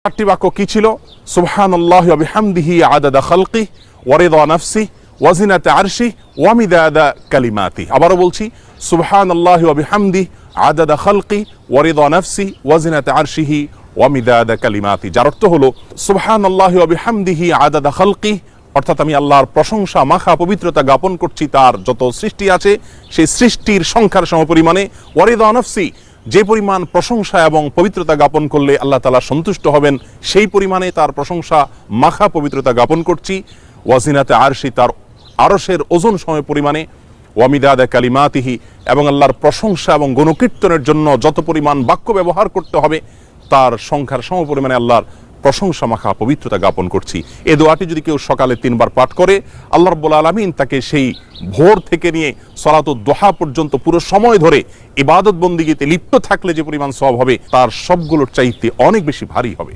চারটি বাক্য কি ছিল? সুবহানাল্লাহি ওয়া বিহামদিহি আদাদা খালকিহি ওয়া রিদা নাফসিহি ওয়া জিনাতা আরশিহি ওয়া মিদাদা কালিমাতিহি। আবারও বলছি, সুবহানাল্লাহি ওয়া বিহামদিহি আদাদা খালকিহি ওয়া রিদা নাফসিহি ওয়া জিনাতা আরশিহি ওয়া মিদাদা কালিমাতিহি। যার অর্থ হলো সুবহানাল্লাহি ওয়া বিহামদিহি আদাদা খালকিহি, অর্থাৎ আমি আল্লাহর প্রশংসা মাখা পবিত্রতা জ্ঞাপন করছি তার যত সৃষ্টি আছে সেই সৃষ্টির সংখ্যার সমপরিমাণে, ওয়া রিদা নাফসিহি, যে পরিমাণ প্রশংসা এবং পবিত্রতা জ্ঞাপন করলে আল্লাহ তাআলা সন্তুষ্ট হবেন সেই পরিমাণে তার প্রশংসা মাখা পবিত্রতা জ্ঞাপন করছি, ওয়াজিনাতে আরশি, তার আরশের ওজন সময় পরিমাণে, ওয়ামিদাদা কালিমাতিহি, এবং আল্লাহর প্রশংসা এবং গুণকীর্তনের জন্য যত পরিমাণ বাক্য ব্যবহার করতে হবে তার সংখ্যার সমপরিমাণে আল্লাহর প্রশংসা মাখা পবিত্রতা জ্ঞাপন করছি। এই দোয়াটি যদি কেউ সকালে 3 বার পাঠ করে, আল্লাহ রাব্বুল আলামিন তাকে সেই ভোর থেকে নিয়ে সালাতুদ দুহা পর্যন্ত পুরো সময় ধরে ইবাদত বন্দিগিতে লিপ্ত থাকলে যে পরিমাণ সওয়াব হবে তার সবগুলোর চাইতে অনেক বেশি ভারী হবে।